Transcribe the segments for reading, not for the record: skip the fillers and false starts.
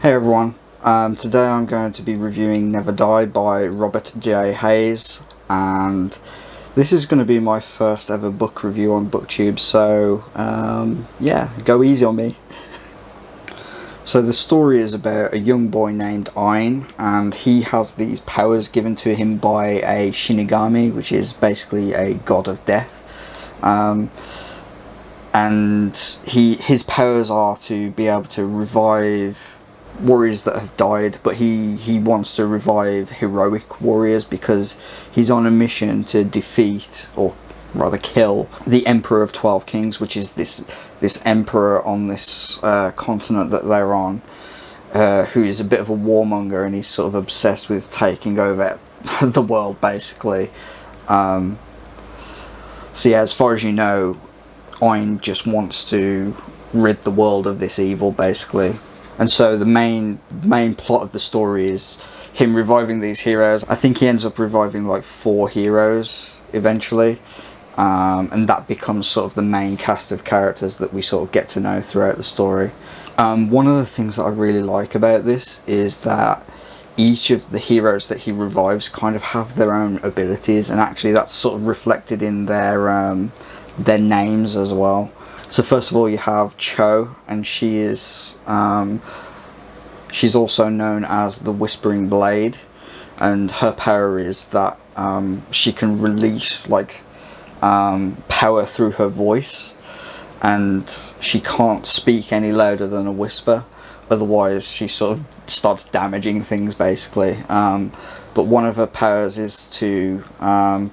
Hey everyone, today I'm going to be reviewing Never Die by Robert J. Hayes, and this is going to be my first ever book review on BookTube, so yeah, go easy on me. So the story is about a young boy named Ain, and he has these powers given to him by a Shinigami, which is basically a god of death. And his powers are to be able to revive warriors that have died, but he wants to revive heroic warriors because he's on a mission to defeat, or rather kill, the Emperor of 12 Kings, which is this emperor on this continent that they're on, who is a bit of a warmonger, and he's sort of obsessed with taking over the world, basically. So yeah, as far as you know, Ein just wants to rid the world of this evil, basically. And so the main plot of the story is him reviving these heroes. I think he ends up reviving like 4 heroes eventually, and that becomes sort of the main cast of characters that we sort of get to know throughout the story. One of the things that I really like about this is that each of the heroes that he revives kind of have their own abilities, and actually that's sort of reflected in their names as well. So first of all, you have Cho, and she is she's also known as the Whispering Blade, and her power is that she can release like power through her voice, and she can't speak any louder than a whisper, otherwise she sort of starts damaging things, basically. But one of her powers is to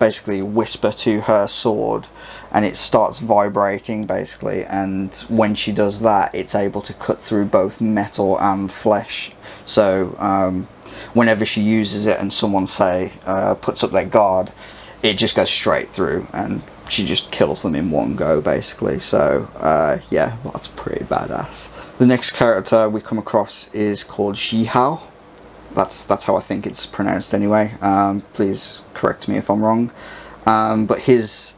basically whisper to her sword, and it starts vibrating, basically, and when she does that, it's able to cut through both metal and flesh. So whenever she uses it and someone, say, puts up their guard, it just goes straight through, and she just kills them in one go, basically. So yeah, that's pretty badass. The next character we come across is called Shihao. That's how I think it's pronounced anyway. Please correct me if I'm wrong. But his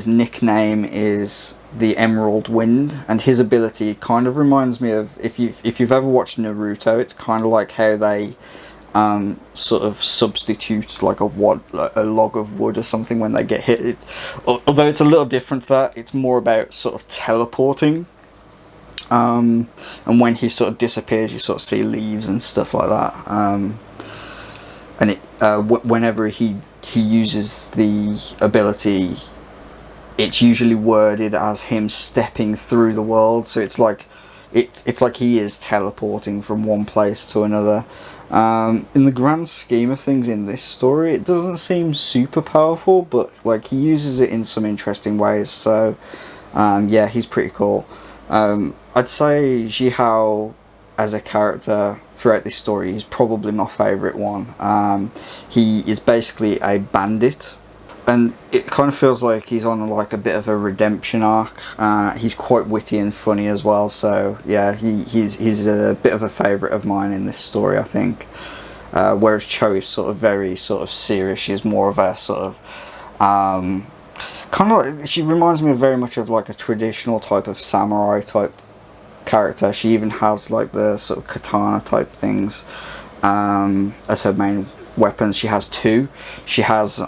nickname is the Emerald Wind, and his ability kind of reminds me of, if you've ever watched Naruto, it's kind of like how they sort of substitute like a log of wood or something when they get hit. Although it's a little different to that, it's more about sort of teleporting. And when he sort of disappears, you sort of see leaves and stuff like that. And whenever he uses the ability, it's usually worded as him stepping through the world. So it's like he is teleporting from one place to another. In the grand scheme of things in this story, it doesn't seem super powerful, but like he uses it in some interesting ways. So yeah, he's pretty cool. I'd say Jihao as a character throughout this story is probably my favourite one. He is basically a bandit, and it kind of feels like he's on like a bit of a redemption arc. He's quite witty and funny as well, so yeah, he's a bit of a favourite of mine in this story, I think. Whereas Cho is sort of very sort of serious. She's more of a sort of kind of like, she reminds me very much of like a traditional type of samurai type character. She even has like the sort of katana type things as her main weapons. She has 2. She has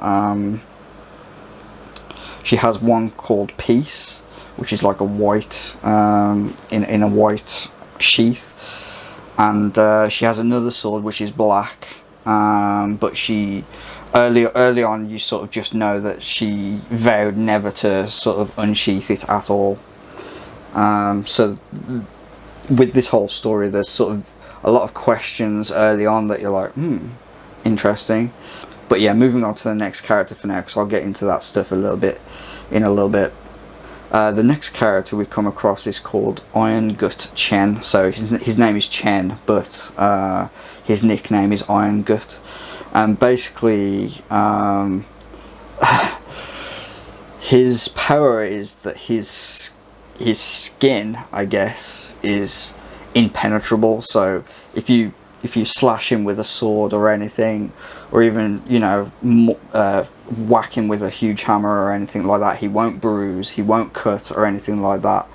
one called Peace, which is like a white in a white sheath, and she has another sword which is black, but she early on you sort of just know that she vowed never to sort of unsheath it at all. So with this whole story, there's sort of a lot of questions early on that you're like, interesting. But yeah, moving on to the next character for now, because I'll get into that stuff in a little bit. The next character we come across is called Iron Gut Chen. So his name is Chen, but his nickname is Iron Gut. And basically, his power is that his skin, I guess, is impenetrable. So if you slash him with a sword or anything, or even, you know, whack him with a huge hammer or anything like that, he won't bruise, he won't cut or anything like that.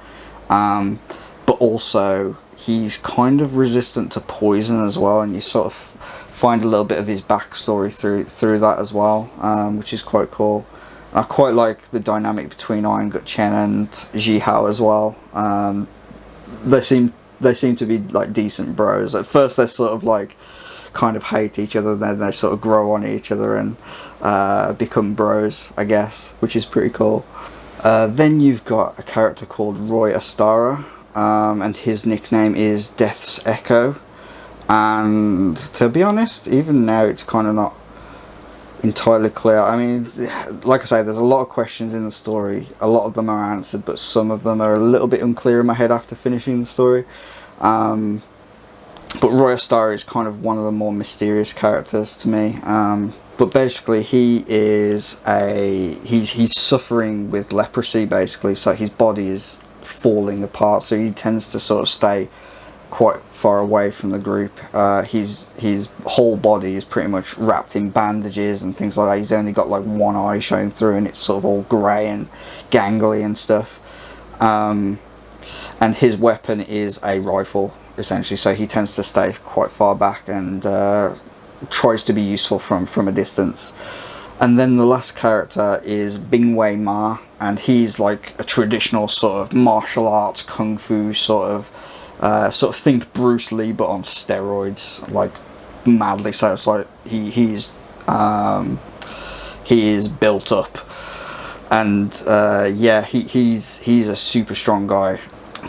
But also he's kind of resistant to poison as well, and you sort of find a little bit of his backstory through that as well, which is quite cool. I quite like the dynamic between Iron Gut Chen and Ji Hao as well. They seem to be like decent bros. At first they're sort of like kind of hate each other, then they sort of grow on each other and become bros, I guess, which is pretty cool. Then you've got a character called Roy Astara, and his nickname is Death's Echo. And to be honest, even now it's kind of not entirely clear. I mean, like I say, there's a lot of questions in the story. A lot of them are answered, but some of them are a little bit unclear in my head after finishing the story. But Roy Star is kind of one of the more mysterious characters to me. But basically, he's suffering with leprosy, basically, so his body is falling apart, so he tends to sort of stay quite far away from the group. His whole body is pretty much wrapped in bandages and things like that. He's only got like one eye showing through, and it's sort of all grey and gangly and stuff. And his weapon is a rifle, essentially, so he tends to stay quite far back and tries to be useful from a distance. And then the last character is Bingwei Ma, and he's like a traditional sort of martial arts kung fu sort of think Bruce Lee but on steroids, like madly so. It's like he is built up, and yeah, he's a super strong guy.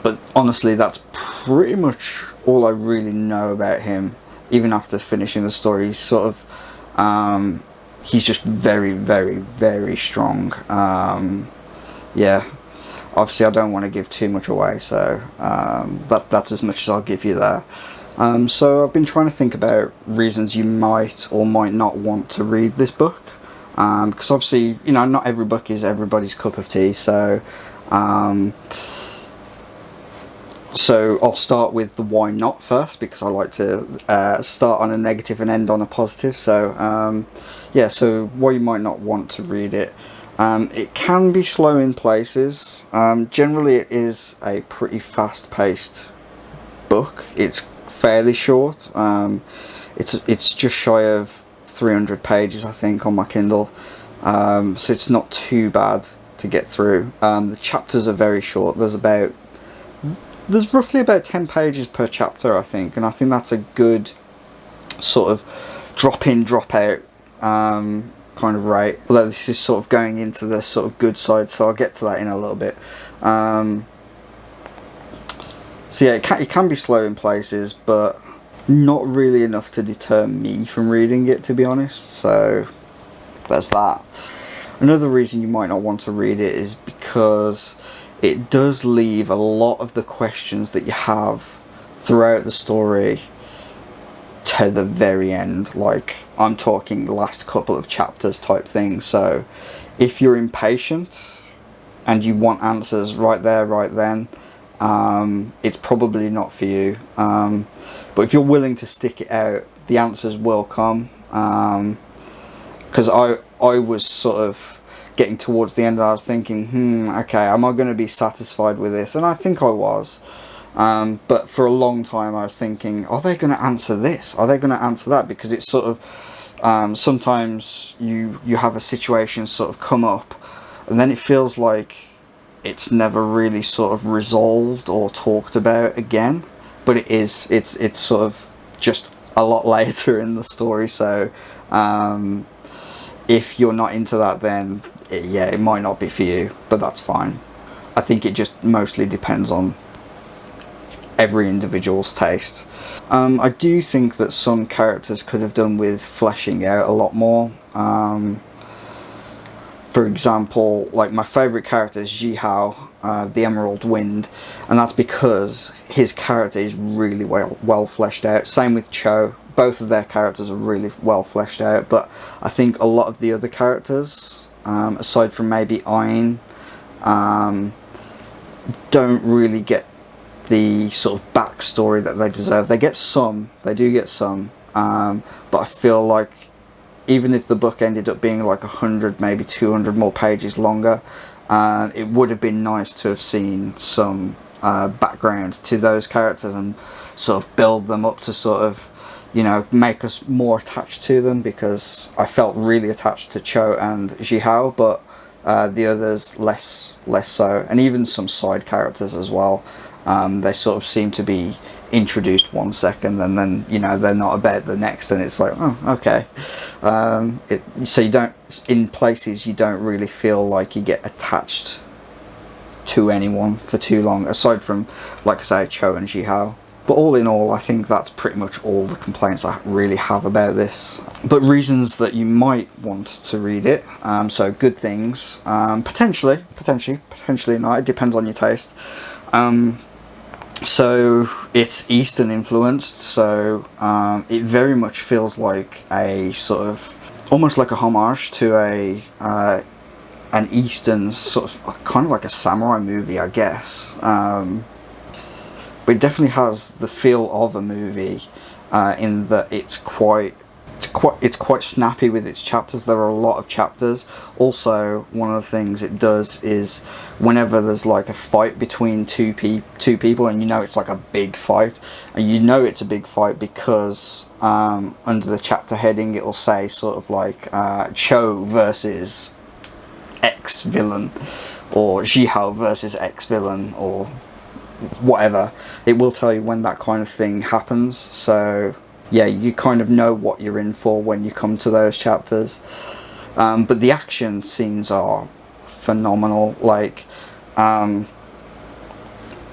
But honestly, that's pretty much all I really know about him. Even after finishing the story, he's sort of he's just very, very, very strong. Yeah. Obviously, I don't want to give too much away, so that's as much as I'll give you there. So I've been trying to think about reasons you might or might not want to read this book, because obviously, you know, not every book is everybody's cup of tea. So I'll start with the why not first, because I like to start on a negative and end on a positive. So yeah, so why you might not want to read it. It can be slow in places. Generally it is a pretty fast-paced book. It's fairly short. It's just shy of 300 pages, I think, on my Kindle. So it's not too bad to get through. The chapters are very short. There's roughly about 10 pages per chapter, I think, and I think that's a good sort of drop in, drop out kind of rate. Although this is sort of going into the sort of good side, so I'll get to that in a little bit. So yeah, it can be slow in places, but not really enough to deter me from reading it, to be honest. So there's that. Another reason you might not want to read it is because it does leave a lot of the questions that you have throughout the story to the very end. Like, I'm talking last couple of chapters type thing. So if you're impatient and you want answers right there, right then, it's probably not for you. But if you're willing to stick it out, the answers will come. Because I was sort of getting towards the end and I was thinking, okay, am I going to be satisfied with this? And I think I was. But for a long time I was thinking, are they going to answer this? Are they going to answer that? Because it's sort of, sometimes you have a situation sort of come up and then it feels like it's never really sort of resolved or talked about again. But it is, it's sort of just a lot later in the story. So if you're not into that, then yeah, it might not be for you, but that's fine. I think it just mostly depends on every individual's taste. I do think that some characters could have done with fleshing out a lot more. For example, like my favourite character is Ji Hao, the Emerald Wind, and that's because his character is really well fleshed out. Same with Cho. Both of their characters are really well fleshed out, but I think a lot of the other characters, aside from maybe Ayn, don't really get the sort of backstory that they deserve. They do get some, but I feel like even if the book ended up being like 100, maybe 200 more pages longer, it would have been nice to have seen some background to those characters and sort of build them up to sort of, you know, make us more attached to them, because I felt really attached to Cho and Jihao, but the others less so, and even some side characters as well. They sort of seem to be introduced 1 second and then, you know, they're not about the next, and it's like, oh, okay. So you don't, in places you don't really feel like you get attached to anyone for too long, aside from, like I say, Cho and Jihao. But all in all, I think that's pretty much all the complaints I really have about this. But reasons that you might want to read it, so good things, potentially not, it depends on your taste. So it's Eastern influenced, so it very much feels like a sort of, almost like a homage to an Eastern sort of, kind of like a samurai movie, I guess. But it definitely has the feel of a movie, in that it's quite snappy with its chapters. There are a lot of chapters. Also, one of the things it does is whenever there's like a fight between two people, and you know it's like a big fight, and you know it's a big fight because under the chapter heading it will say sort of like Cho versus X villain, or Jihao versus X villain, or whatever. It will tell you when that kind of thing happens, so yeah, you kind of know what you're in for when you come to those chapters. But the action scenes are phenomenal. Like,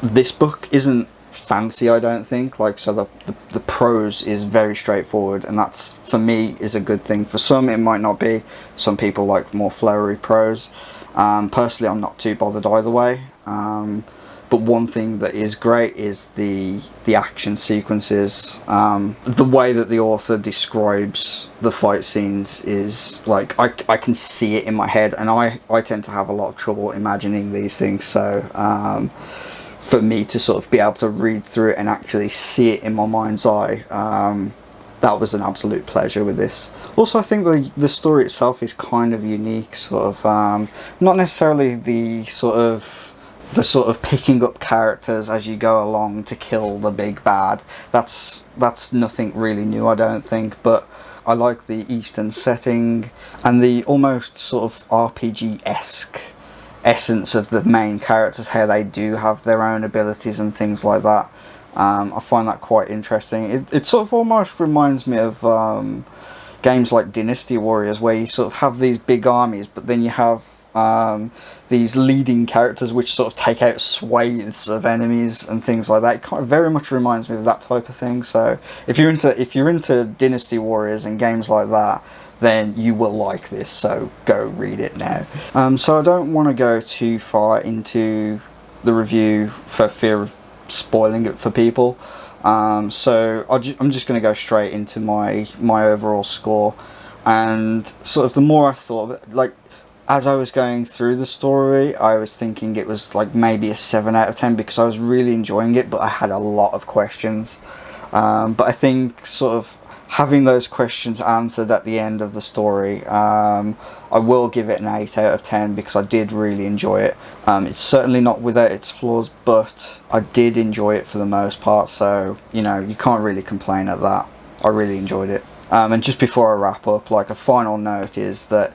this book isn't fancy, I don't think. Like, so the prose is very straightforward, and that's, for me, is a good thing. For some it might not be. Some people like more flowery prose. Personally, I'm not too bothered either way. But one thing that is great is the action sequences. The way that the author describes the fight scenes is like, I can see it in my head, and I tend to have a lot of trouble imagining these things, so for me to sort of be able to read through it and actually see it in my mind's eye, that was an absolute pleasure with this. Also, I think the story itself is kind of unique, sort of, not necessarily the sort of picking up characters as you go along to kill the big bad. That's nothing really new, I don't think, but I like the Eastern setting and the almost sort of RPG-esque essence of the main characters, how they do have their own abilities and things like that. I find that quite interesting. It sort of almost reminds me of games like Dynasty Warriors, where you sort of have these big armies, but then you have these leading characters which sort of take out swathes of enemies and things like that. It kind of very much reminds me of that type of thing. So if you're into Dynasty Warriors and games like that, then you will like this, so go read it now. So I don't want to go too far into the review for fear of spoiling it for people. So I'm just going to go straight into my overall score. And sort of the more I thought, like, as I was going through the story, I was thinking it was like maybe a 7 out of 10, because I was really enjoying it, but I had a lot of questions. But I think sort of having those questions answered at the end of the story, I will give it an 8 out of 10, because I did really enjoy it. It's certainly not without its flaws, but I did enjoy it for the most part, so, you know, you can't really complain at that. I really enjoyed it. And just before I wrap up, like, a final note is that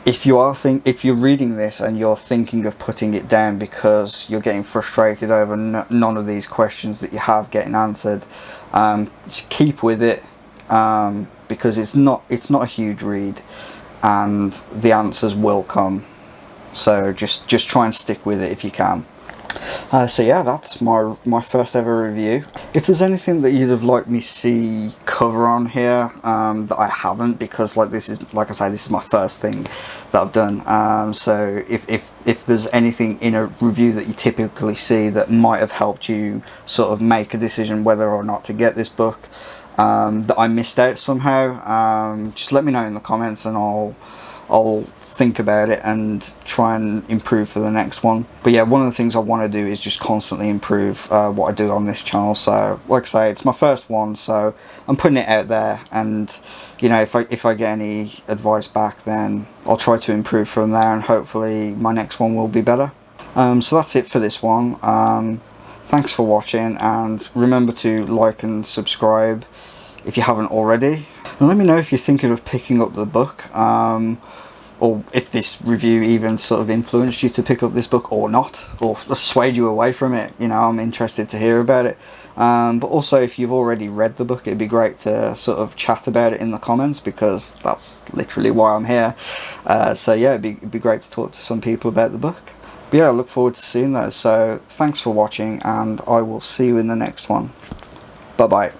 if you're reading this and you're thinking of putting it down because you're getting frustrated over none of these questions that you have getting answered, just keep with it, because it's not a huge read, and the answers will come. So just try and stick with it if you can. So yeah, that's my first ever review. If there's anything that you'd have liked me see cover on here that I haven't, because like I say, this is my first thing that I've done. So if there's anything in a review that you typically see that might have helped you sort of make a decision whether or not to get this book, that I missed out somehow, just let me know in the comments, and I'll think about it and try and improve for the next one. But yeah, one of the things I want to do is just constantly improve what I do on this channel. So like I say, it's my first one, so I'm putting it out there, and you know, if I get any advice back, then I'll try to improve from there, and hopefully my next one will be better. So that's it for this one. Thanks for watching, and remember to like and subscribe if you haven't already. And let me know if you're thinking of picking up the book, or if this review even sort of influenced you to pick up this book or not, or swayed you away from it. You know, I'm interested to hear about it. But also, if you've already read the book, it'd be great to sort of chat about it in the comments, because that's literally why I'm here. So yeah, it'd be great to talk to some people about the book. But yeah, I look forward to seeing those. So thanks for watching, and I will see you in the next one. Bye bye.